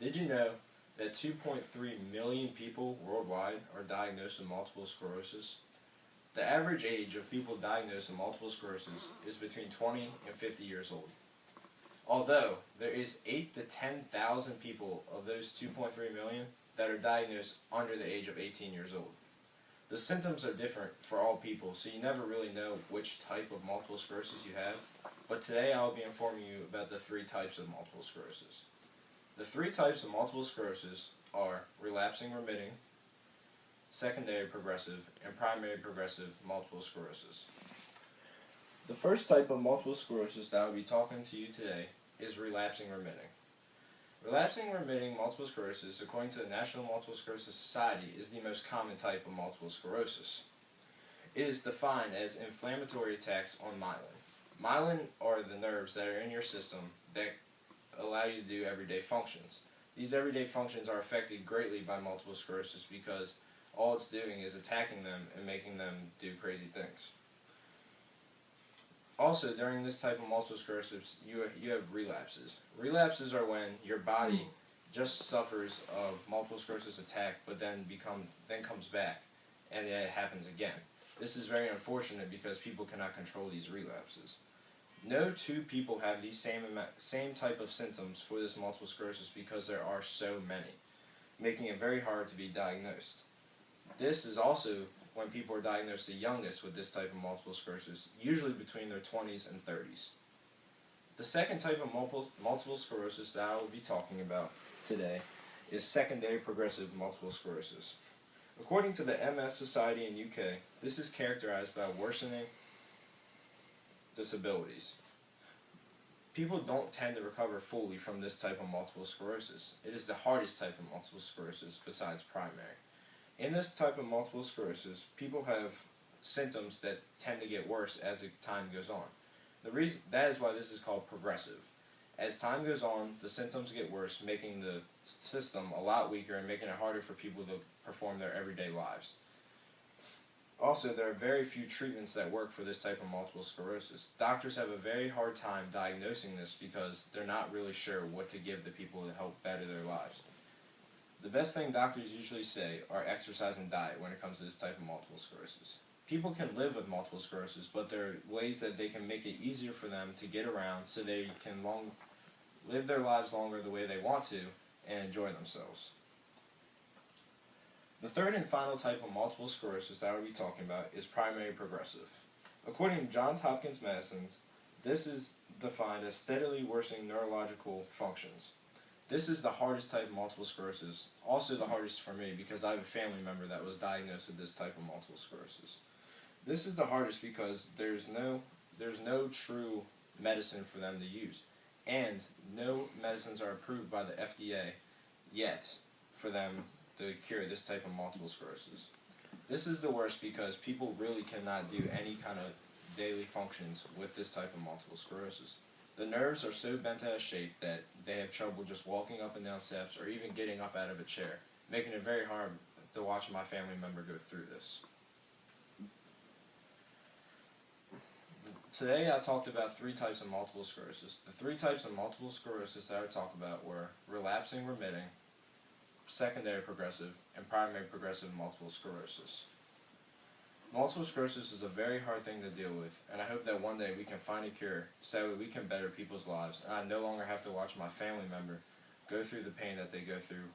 Did you know that 2.3 million people worldwide are diagnosed with multiple sclerosis? The average age of people diagnosed with multiple sclerosis is between 20 and 50 years old. Although there is 8 to 10,000 people of those 2.3 million that are diagnosed under the age of 18 years old. The symptoms are different for all people, so you never really know which type of multiple sclerosis you have, but today I'll be informing you about the 3 types of multiple sclerosis. The 3 types of multiple sclerosis are relapsing remitting, secondary progressive, and primary progressive multiple sclerosis. The first type of multiple sclerosis that I will be talking to you today is relapsing remitting. Relapsing remitting multiple sclerosis, according to the National Multiple Sclerosis Society, is the most common type of multiple sclerosis. It is defined as inflammatory attacks on myelin. Myelin are the nerves that are in your system that allow you to do everyday functions. These everyday functions are affected greatly by multiple sclerosis because all it's doing is attacking them and making them do crazy things. Also, during this type of multiple sclerosis, you have relapses. Relapses are when your body just suffers a multiple sclerosis attack, but then comes back, and it happens again. This is very unfortunate because people cannot control these relapses. No 2 people have these same type of symptoms for this multiple sclerosis because there are so many, making it very hard to be diagnosed. This is also when people are diagnosed the youngest with this type of multiple sclerosis, usually between their 20s and 30s. The second type of multiple sclerosis that I will be talking about today is secondary progressive multiple sclerosis. According to the MS Society in UK, this is characterized by worsening disabilities. People don't tend to recover fully from this type of multiple sclerosis. It is the hardest type of multiple sclerosis besides primary. In this type of multiple sclerosis, people have symptoms that tend to get worse as time goes on. That is why this is called progressive. As time goes on, the symptoms get worse, making the system a lot weaker and making it harder for people to perform their everyday lives. Also, there are very few treatments that work for this type of multiple sclerosis. Doctors have a very hard time diagnosing this because they're not really sure what to give the people to help better their lives. The best thing doctors usually say are exercise and diet when it comes to this type of multiple sclerosis. People can live with multiple sclerosis, but there are ways that they can make it easier for them to get around so they can live their lives longer the way they want to and enjoy themselves. The third and final type of multiple sclerosis that I will be talking about is primary progressive. According to Johns Hopkins Medicine, this is defined as steadily worsening neurological functions. This is the hardest type of multiple sclerosis, also the hardest for me because I have a family member that was diagnosed with this type of multiple sclerosis. This is the hardest because there's no true medicine for them to use, and no medicines are approved by the FDA yet for them to cure this type of multiple sclerosis. This is the worst because people really cannot do any kind of daily functions with this type of multiple sclerosis. The nerves are so bent out of shape that they have trouble just walking up and down steps or even getting up out of a chair, making it very hard to watch my family member go through this. Today I talked about 3 types of multiple sclerosis. The 3 types of multiple sclerosis that I talked about were relapsing remitting, secondary progressive, and primary progressive multiple sclerosis. Multiple sclerosis is a very hard thing to deal with, and I hope that one day we can find a cure so that we can better people's lives, and I no longer have to watch my family member go through the pain that they go through